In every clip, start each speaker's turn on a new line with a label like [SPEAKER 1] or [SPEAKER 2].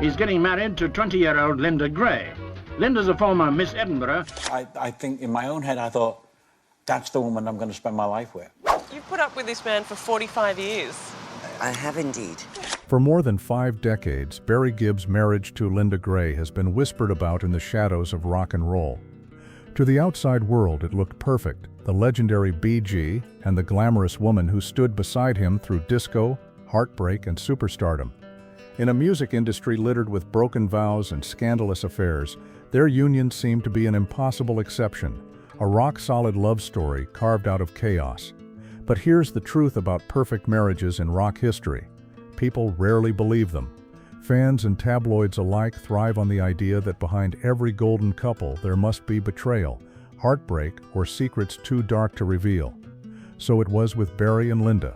[SPEAKER 1] He's getting married to 20-year-old Linda Gray. Linda's a former Miss Edinburgh.
[SPEAKER 2] I think in my own head, I thought, that's the woman I'm going to spend my life with.
[SPEAKER 3] You've put up with this man for 45 years.
[SPEAKER 4] I have indeed.
[SPEAKER 5] For more than 5 decades, Barry Gibb's marriage to Linda Gray has been whispered about in the shadows of rock and roll. To the outside world, it looked perfect, the legendary BG and the glamorous woman who stood beside him through disco, heartbreak, and superstardom. In a music industry littered with broken vows and scandalous affairs, their union seemed to be an impossible exception, a rock-solid love story carved out of chaos. But here's the truth about perfect marriages in rock history. People rarely believe them. Fans and tabloids alike thrive on the idea that behind every golden couple there must be betrayal, heartbreak, or secrets too dark to reveal. So it was with Barry and Linda.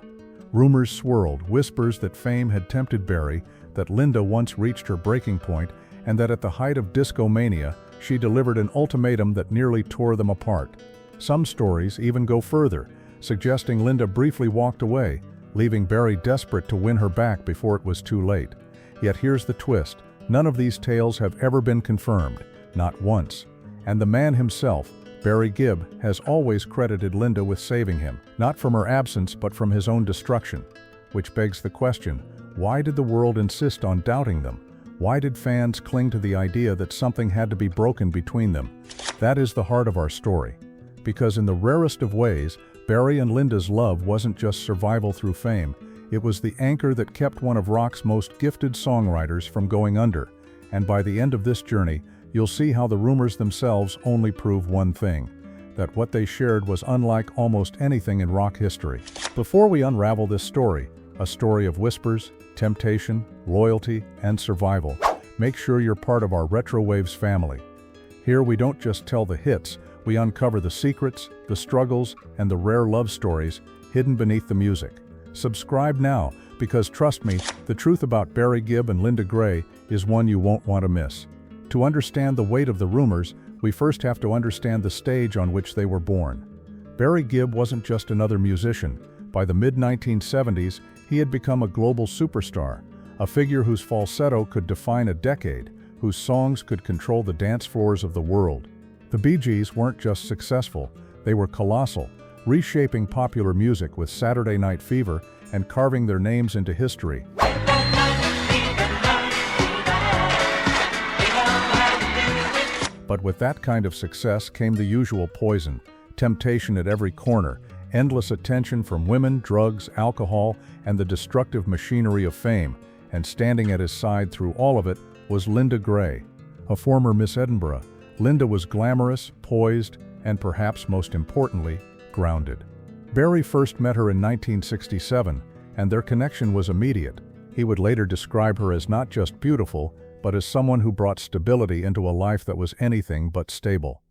[SPEAKER 5] Rumors swirled, whispers that fame had tempted Barry, that Linda once reached her breaking point, and that at the height of disco mania, she delivered an ultimatum that nearly tore them apart. Some stories even go further, suggesting Linda briefly walked away, leaving Barry desperate to win her back before it was too late. Yet here's the twist. None of these tales have ever been confirmed, not once. And the man himself, Barry Gibb, has always credited Linda with saving him, not from her absence but from his own destruction. Which begs the question, why did the world insist on doubting them? Why did fans cling to the idea that something had to be broken between them? That is the heart of our story. Because in the rarest of ways, Barry and Linda's love wasn't just survival through fame, it was the anchor that kept one of rock's most gifted songwriters from going under. And by the end of this journey, you'll see how the rumors themselves only prove one thing, that what they shared was unlike almost anything in rock history. Before we unravel this story, a story of whispers, temptation, loyalty, and survival, make sure you're part of our RetroWaves family. Here we don't just tell the hits, we uncover the secrets, the struggles, and the rare love stories hidden beneath the music. Subscribe now, because trust me, the truth about Barry Gibb and Linda Gray is one you won't want to miss. To understand the weight of the rumors, we first have to understand the stage on which they were born. Barry Gibb wasn't just another musician. By the mid-1970s, he had become a global superstar, a figure whose falsetto could define a decade, whose songs could control the dance floors of the world. The Bee Gees weren't just successful, they were colossal, reshaping popular music with Saturday Night Fever and carving their names into history. But with that kind of success came the usual poison, temptation at every corner, endless attention from women, drugs, alcohol, and the destructive machinery of fame, and standing at his side through all of it was Linda Gray. A former Miss Edinburgh, Linda was glamorous, poised, and perhaps most importantly, grounded. Barry first met her in 1967, and their connection was immediate. He would later describe her as not just beautiful, but as someone who brought stability into a life that was anything but stable.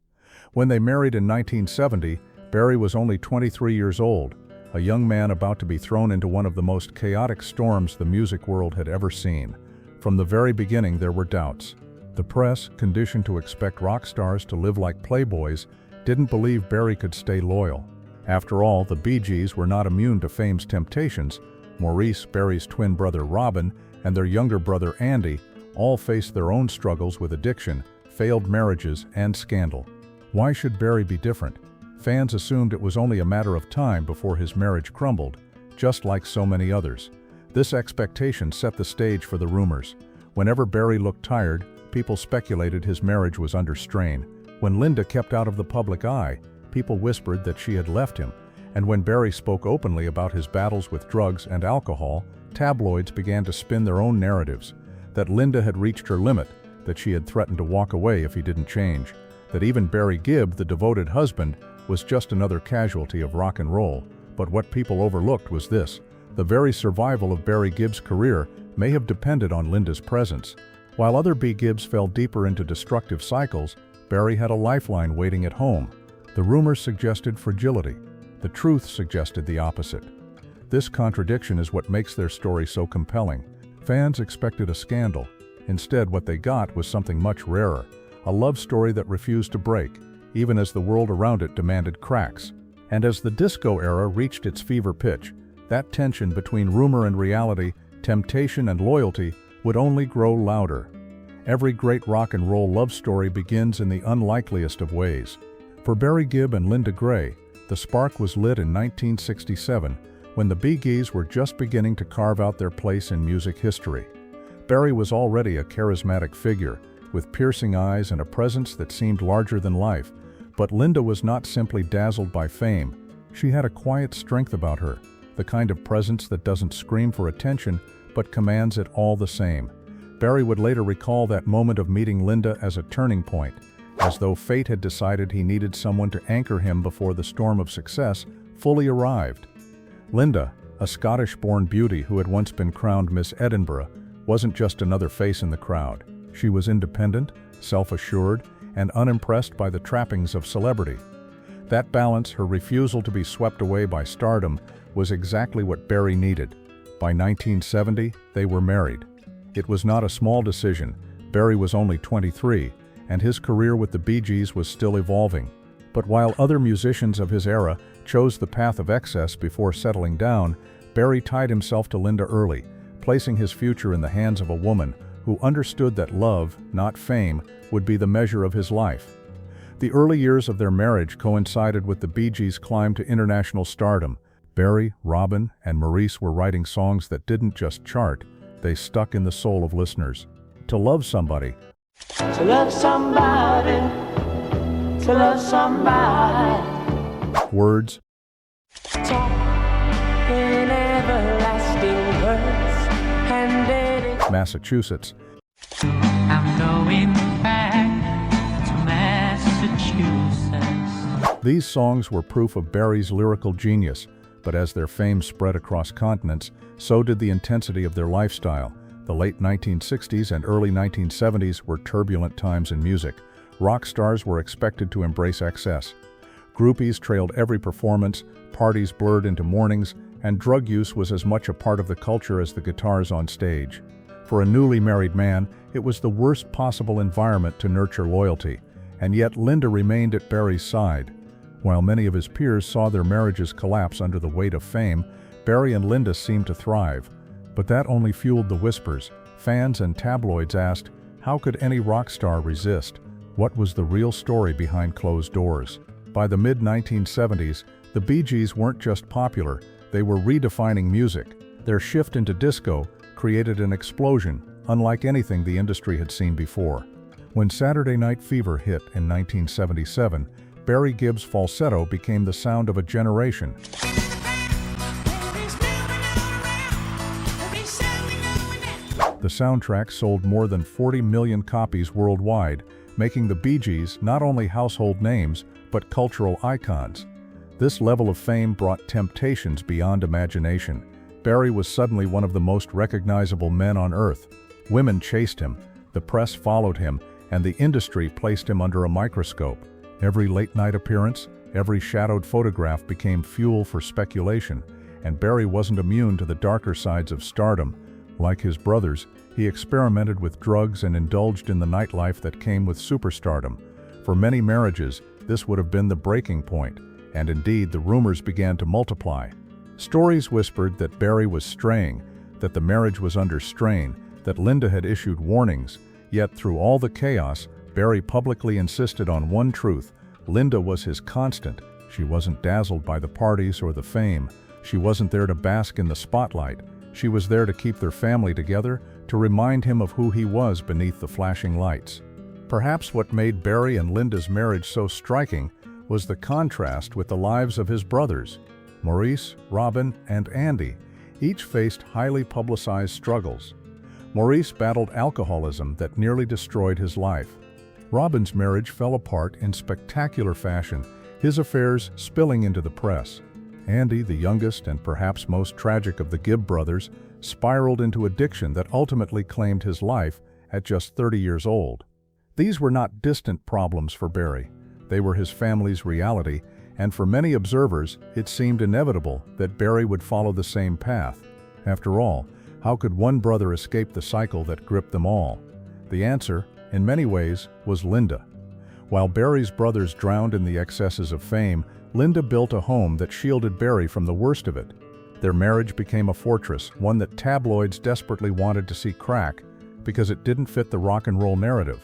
[SPEAKER 5] When they married in 1970, Barry was only 23 years old, a young man about to be thrown into one of the most chaotic storms the music world had ever seen. From the very beginning, there were doubts. The press, conditioned to expect rock stars to live like playboys, didn't believe Barry could stay loyal. After all, the Bee Gees were not immune to fame's temptations. Maurice, Barry's twin brother Robin, and their younger brother Andy all faced their own struggles with addiction, failed marriages, and scandal. Why should Barry be different? Fans assumed it was only a matter of time before his marriage crumbled, just like so many others. This expectation set the stage for the rumors. Whenever Barry looked tired, people speculated his marriage was under strain. When Linda kept out of the public eye, people whispered that she had left him. And when Barry spoke openly about his battles with drugs and alcohol, tabloids began to spin their own narratives. That Linda had reached her limit, that she had threatened to walk away if he didn't change, that even Barry Gibb, the devoted husband, was just another casualty of rock and roll. But what people overlooked was this: the very survival of Barry Gibb's career may have depended on Linda's presence. While other Bee Gibbs fell deeper into destructive cycles, Barry had a lifeline waiting at home. The rumors suggested fragility. The truth suggested the opposite. This contradiction is what makes their story so compelling. Fans expected a scandal. Instead, what they got was something much rarer, a love story that refused to break, even as the world around it demanded cracks. And as the disco era reached its fever pitch, that tension between rumor and reality, temptation and loyalty, would only grow louder. Every great rock and roll love story begins in the unlikeliest of ways. For Barry Gibb and Linda Gray, the spark was lit in 1967 when the Bee Gees were just beginning to carve out their place in music history. Barry was already a charismatic figure, with piercing eyes and a presence that seemed larger than life, but Linda was not simply dazzled by fame. She had a quiet strength about her, the kind of presence that doesn't scream for attention, but commands it all the same. Barry would later recall that moment of meeting Linda as a turning point, as though fate had decided he needed someone to anchor him before the storm of success fully arrived. Linda, a Scottish-born beauty who had once been crowned Miss Edinburgh, wasn't just another face in the crowd. She was independent, self-assured, and unimpressed by the trappings of celebrity. That balance, her refusal to be swept away by stardom, was exactly what Barry needed. By 1970, they were married. It was not a small decision. Barry was only 23, and his career with the Bee Gees was still evolving. But while other musicians of his era chose the path of excess before settling down, Barry tied himself to Linda early, placing his future in the hands of a woman who understood that love, not fame, would be the measure of his life. The early years of their marriage coincided with the Bee Gees' climb to international stardom. Barry, Robin, and Maurice were writing songs that didn't just chart, they stuck in the soul of listeners. To love somebody.
[SPEAKER 4] To love somebody. To love somebody.
[SPEAKER 5] Words.
[SPEAKER 4] Talk in everlasting words and it.
[SPEAKER 5] Massachusetts.
[SPEAKER 4] I'm going back to Massachusetts.
[SPEAKER 5] These songs were proof of Barry's lyrical genius, but as their fame spread across continents, so did the intensity of their lifestyle. The late 1960s and early 1970s were turbulent times in music. Rock stars were expected to embrace excess. Groupies trailed every performance, parties blurred into mornings, and drug use was as much a part of the culture as the guitars on stage. For a newly married man, it was the worst possible environment to nurture loyalty, and yet Linda remained at Barry's side. While many of his peers saw their marriages collapse under the weight of fame, Barry and Linda seemed to thrive. But that only fueled the whispers. Fans and tabloids asked, how could any rock star resist? What was the real story behind closed doors? By the mid-1970s, the Bee Gees weren't just popular, they were redefining music. Their shift into disco created an explosion, unlike anything the industry had seen before. When Saturday Night Fever hit in 1977, Barry Gibb's falsetto became the sound of a generation. The soundtrack sold more than 40 million copies worldwide, making the Bee Gees not only household names, but cultural icons. This level of fame brought temptations beyond imagination. Barry was suddenly one of the most recognizable men on earth. Women chased him, the press followed him, and the industry placed him under a microscope. Every late-night appearance, every shadowed photograph became fuel for speculation, and Barry wasn't immune to the darker sides of stardom. Like his brothers, he experimented with drugs and indulged in the nightlife that came with superstardom. For many marriages, this would have been the breaking point, and indeed the rumors began to multiply. Stories whispered that Barry was straying, that the marriage was under strain, that Linda had issued warnings. Yet through all the chaos, Barry publicly insisted on one truth: Linda was his constant. She wasn't dazzled by the parties or the fame. She wasn't there to bask in the spotlight. She was there to keep their family together, to remind him of who he was beneath the flashing lights. Perhaps what made Barry and Linda's marriage so striking was the contrast with the lives of his brothers. Maurice, Robin, and Andy each faced highly publicized struggles. Maurice battled alcoholism that nearly destroyed his life. Robin's marriage fell apart in spectacular fashion, his affairs spilling into the press. Andy, the youngest and perhaps most tragic of the Gibb brothers, spiraled into addiction that ultimately claimed his life at just 30 years old. These were not distant problems for Barry. They were his family's reality, and for many observers, it seemed inevitable that Barry would follow the same path. After all, how could one brother escape the cycle that gripped them all? The answer, in many ways, was Linda. While Barry's brothers drowned in the excesses of fame, Linda built a home that shielded Barry from the worst of it. Their marriage became a fortress, one that tabloids desperately wanted to see crack, because it didn't fit the rock and roll narrative.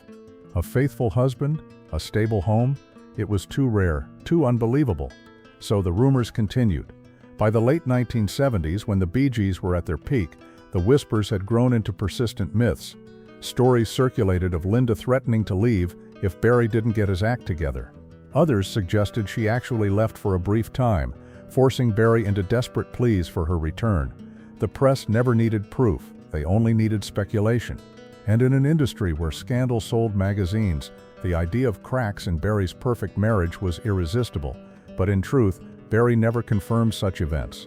[SPEAKER 5] A faithful husband, a stable home, it was too rare, too unbelievable. So the rumors continued. By the late 1970s, when the Bee Gees were at their peak, the whispers had grown into persistent myths. Stories circulated of Linda threatening to leave if Barry didn't get his act together. Others suggested she actually left for a brief time, forcing Barry into desperate pleas for her return. The press never needed proof, they only needed speculation. And in an industry where scandal sold magazines, the idea of cracks in Barry's perfect marriage was irresistible. But in truth, Barry never confirmed such events.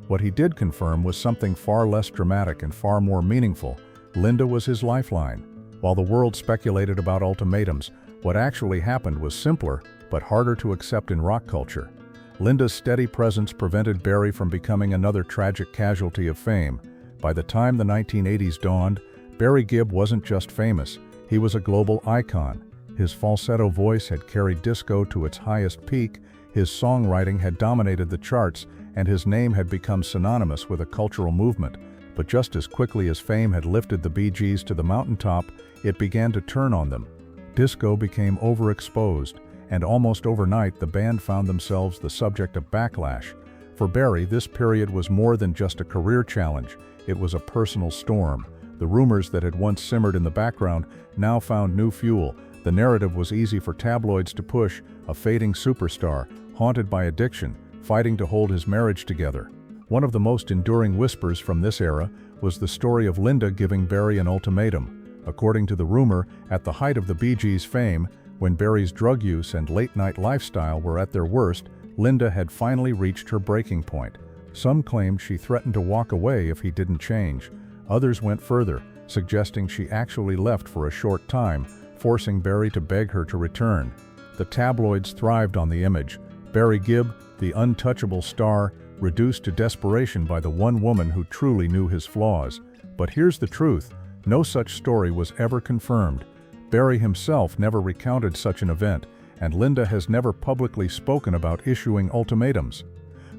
[SPEAKER 5] What he did confirm was something far less dramatic and far more meaningful. Linda was his lifeline. While the world speculated about ultimatums, what actually happened was simpler, but harder to accept in rock culture. Linda's steady presence prevented Barry from becoming another tragic casualty of fame. By the time the 1980s dawned, Barry Gibb wasn't just famous, he was a global icon. His falsetto voice had carried disco to its highest peak, his songwriting had dominated the charts, and his name had become synonymous with a cultural movement. But just as quickly as fame had lifted the Bee Gees to the mountaintop, it began to turn on them. Disco became overexposed, and almost overnight the band found themselves the subject of backlash. For Barry, this period was more than just a career challenge, it was a personal storm. The rumors that had once simmered in the background now found new fuel. The narrative was easy for tabloids to push, a fading superstar, haunted by addiction, fighting to hold his marriage together. One of the most enduring whispers from this era was the story of Linda giving Barry an ultimatum. According to the rumor, at the height of the Bee Gees' fame, when Barry's drug use and late-night lifestyle were at their worst, Linda had finally reached her breaking point. Some claimed she threatened to walk away if he didn't change. Others went further, suggesting she actually left for a short time, forcing Barry to beg her to return. The tabloids thrived on the image. Barry Gibb, the untouchable star, reduced to desperation by the one woman who truly knew his flaws. But here's the truth, no such story was ever confirmed. Barry himself never recounted such an event, and Linda has never publicly spoken about issuing ultimatums.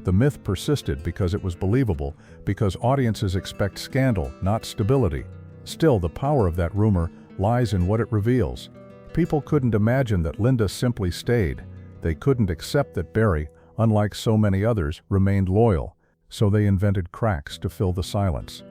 [SPEAKER 5] The myth persisted because it was believable, because audiences expect scandal, not stability. Still, the power of that rumor lies in what it reveals. People couldn't imagine that Linda simply stayed. They couldn't accept that Barry, unlike so many others, remained loyal, so they invented cracks to fill the silence.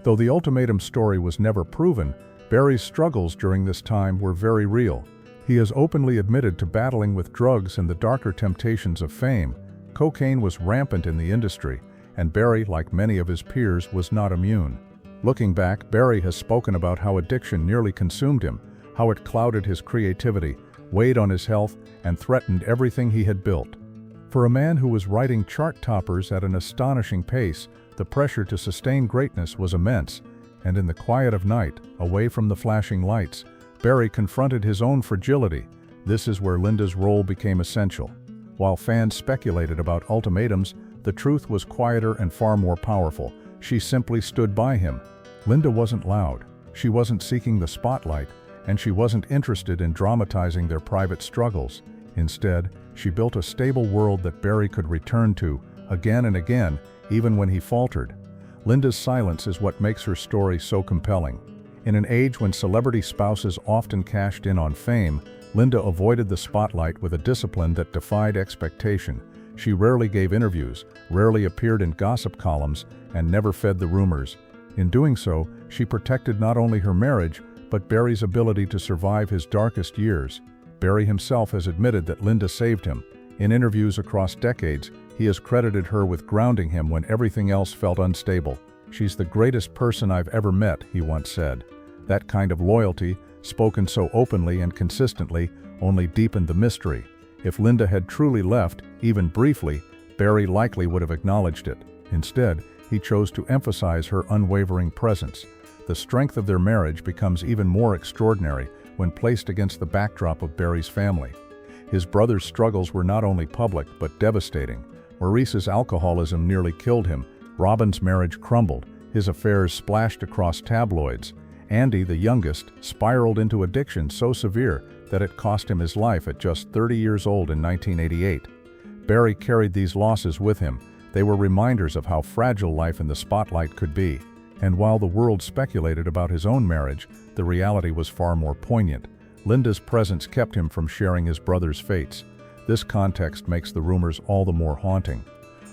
[SPEAKER 5] Though the ultimatum story was never proven, Barry's struggles during this time were very real. He has openly admitted to battling with drugs and the darker temptations of fame. Cocaine was rampant in the industry, and Barry, like many of his peers, was not immune. Looking back, Barry has spoken about how addiction nearly consumed him, how it clouded his creativity, weighed on his health, and threatened everything he had built. For a man who was writing chart toppers at an astonishing pace, the pressure to sustain greatness was immense, and in the quiet of night, away from the flashing lights, Barry confronted his own fragility. This is where Linda's role became essential. While fans speculated about ultimatums, the truth was quieter and far more powerful. She simply stood by him. Linda wasn't loud, she wasn't seeking the spotlight, and she wasn't interested in dramatizing their private struggles. Instead, she built a stable world that Barry could return to, again and again, even when he faltered. Linda's silence is what makes her story so compelling. In an age when celebrity spouses often cashed in on fame, Linda avoided the spotlight with a discipline that defied expectation. She rarely gave interviews, rarely appeared in gossip columns, and never fed the rumors. In doing so, she protected not only her marriage, but Barry's ability to survive his darkest years. Barry himself has admitted that Linda saved him. In interviews across decades, he has credited her with grounding him when everything else felt unstable. "She's the greatest person I've ever met," he once said. That kind of loyalty, spoken so openly and consistently, only deepened the mystery. If Linda had truly left, even briefly, Barry likely would have acknowledged it. Instead, he chose to emphasize her unwavering presence. The strength of their marriage becomes even more extraordinary when placed against the backdrop of Barry's family. His brother's struggles were not only public, but devastating. Maurice's alcoholism nearly killed him. Robin's marriage crumbled. His affairs splashed across tabloids. Andy, the youngest, spiraled into addiction so severe that it cost him his life at just 30 years old in 1988. Barry carried these losses with him. They were reminders of how fragile life in the spotlight could be. And while the world speculated about his own marriage, the reality was far more poignant. Linda's presence kept him from sharing his brother's fates. This context makes the rumors all the more haunting.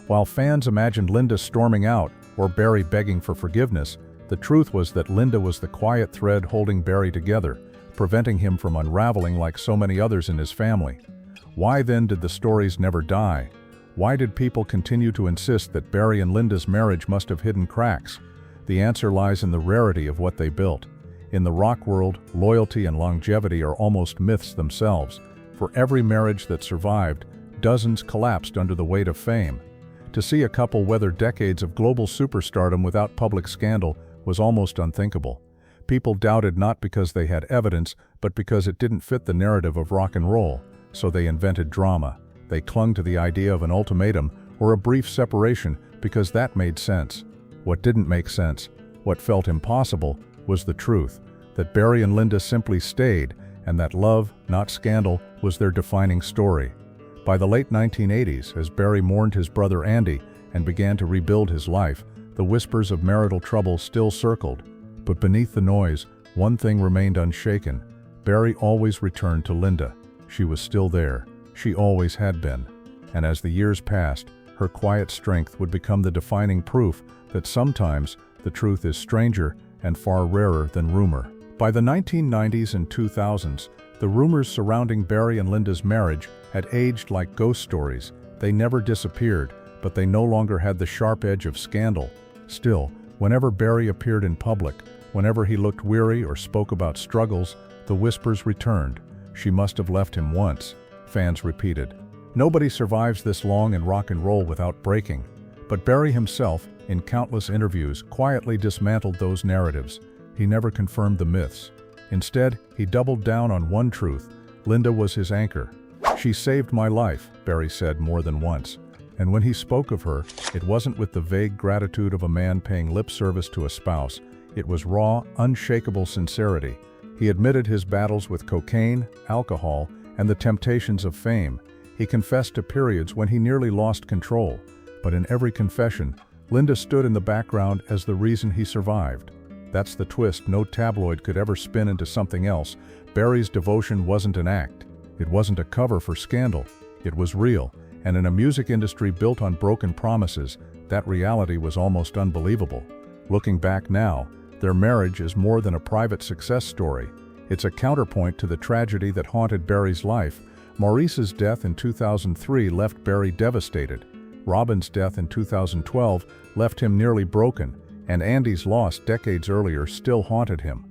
[SPEAKER 5] While fans imagined Linda storming out or Barry begging for forgiveness, the truth was that Linda was the quiet thread holding Barry together, preventing him from unraveling like so many others in his family. Why then did the stories never die? Why did people continue to insist that Barry and Linda's marriage must have hidden cracks? The answer lies in the rarity of what they built. In the rock world, loyalty and longevity are almost myths themselves. For every marriage that survived, dozens collapsed under the weight of fame. To see a couple weather decades of global superstardom without public scandal was almost unthinkable. People doubted not because they had evidence, but because it didn't fit the narrative of rock and roll. So they invented drama. They clung to the idea of an ultimatum or a brief separation because that made sense. What didn't make sense, what felt impossible, was the truth, that Barry and Linda simply stayed, and that love, not scandal, was their defining story. By the late 1980s, as Barry mourned his brother Andy and began to rebuild his life, the whispers of marital trouble still circled. But beneath the noise, one thing remained unshaken. Barry always returned to Linda. She was still there. She always had been. And as the years passed, her quiet strength would become the defining proof that sometimes the truth is stranger and far rarer than rumor. By the 1990s and 2000s, the rumors surrounding Barry and Linda's marriage had aged like ghost stories. They never disappeared, but they no longer had the sharp edge of scandal. Still, whenever Barry appeared in public, whenever he looked weary or spoke about struggles, the whispers returned. She must have left him once, fans repeated. Nobody survives this long in rock and roll without breaking. But Barry himself, in countless interviews, quietly dismantled those narratives. He never confirmed the myths. Instead, he doubled down on one truth: Linda was his anchor. "She saved my life," Barry said more than once. And when he spoke of her, it wasn't with the vague gratitude of a man paying lip service to a spouse. It was raw, unshakable sincerity. He admitted his battles with cocaine, alcohol, and the temptations of fame. He confessed to periods when he nearly lost control. But in every confession, Linda stood in the background as the reason he survived. That's the twist no tabloid could ever spin into something else. Barry's devotion wasn't an act. It wasn't a cover for scandal. It was real. And in a music industry built on broken promises, that reality was almost unbelievable. Looking back now, their marriage is more than a private success story. It's a counterpoint to the tragedy that haunted Barry's life. Maurice's death in 2003 left Barry devastated. Robin's death in 2012 left him nearly broken, and Andy's loss decades earlier still haunted him.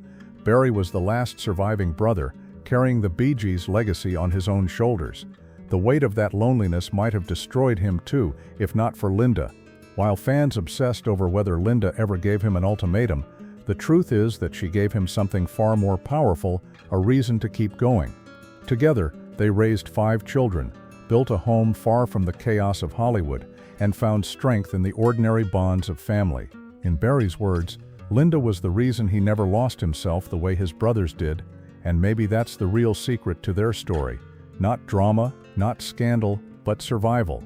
[SPEAKER 5] Barry was the last surviving brother, carrying the Bee Gees' legacy on his own shoulders. The weight of that loneliness might have destroyed him too, if not for Linda. While fans obsessed over whether Linda ever gave him an ultimatum, the truth is that she gave him something far more powerful, a reason to keep going. Together, they raised 5 children, built a home far from the chaos of Hollywood, and found strength in the ordinary bonds of family. In Barry's words, Linda was the reason he never lost himself the way his brothers did, and maybe that's the real secret to their story. Not drama, not scandal, but survival.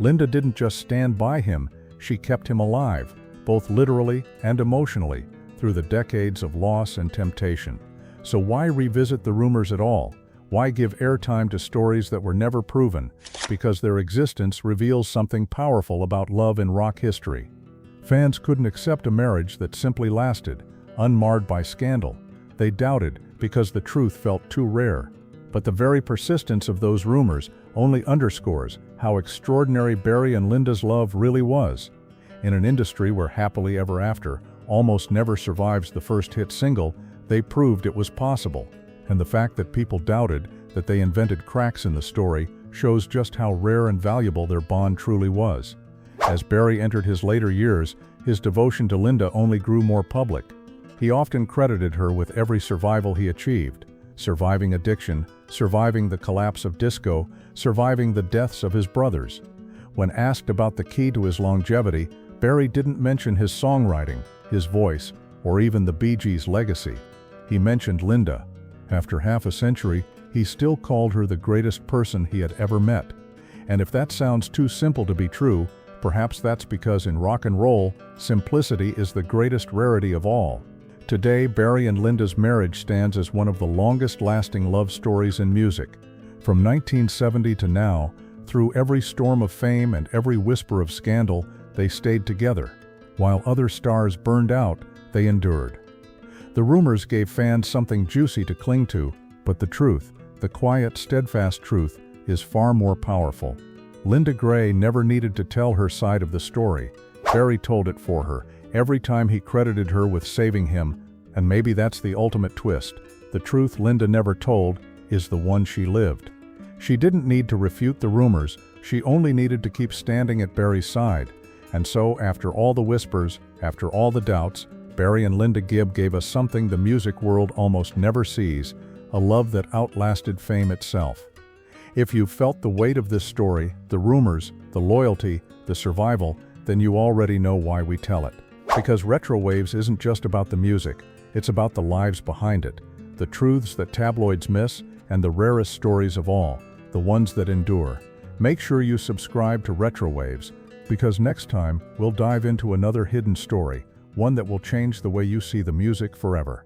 [SPEAKER 5] Linda didn't just stand by him, she kept him alive, both literally and emotionally, through the decades of loss and temptation. So why revisit the rumors at all? Why give airtime to stories that were never proven? Because their existence reveals something powerful about love in rock history. Fans couldn't accept a marriage that simply lasted, unmarred by scandal. They doubted because the truth felt too rare. But the very persistence of those rumors only underscores how extraordinary Barry and Linda's love really was. In an industry where happily ever after almost never survives the first hit single, they proved it was possible. And the fact that people doubted that they invented cracks in the story shows just how rare and valuable their bond truly was. As Barry entered his later years, his devotion to Linda only grew more public. He often credited her with every survival he achieved: surviving addiction, surviving the collapse of disco, surviving the deaths of his brothers. When asked about the key to his longevity, Barry didn't mention his songwriting, his voice, or even the Bee Gees' legacy. He mentioned Linda. After half a century, he still called her the greatest person he had ever met. And if that sounds too simple to be true, Perhaps that's because in rock and roll, simplicity is the greatest rarity of all. Today, Barry and Linda's marriage stands as one of the longest-lasting love stories in music. From 1970 to now, through every storm of fame and every whisper of scandal, they stayed together. While other stars burned out, they endured. The rumors gave fans something juicy to cling to, but the truth, the quiet, steadfast truth, is far more powerful. Linda Gray never needed to tell her side of the story. Barry told it for her, every time he credited her with saving him, and maybe that's the ultimate twist. The truth Linda never told is the one she lived. She didn't need to refute the rumors, she only needed to keep standing at Barry's side. And so, after all the whispers, after all the doubts, Barry and Linda Gibb gave us something the music world almost never sees, a love that outlasted fame itself. If you've felt the weight of this story, the rumors, the loyalty, the survival, then you already know why we tell it. Because RetroWaves isn't just about the music, it's about the lives behind it, the truths that tabloids miss, and the rarest stories of all, the ones that endure. Make sure you subscribe to RetroWaves, because next time we'll dive into another hidden story, one that will change the way you see the music forever.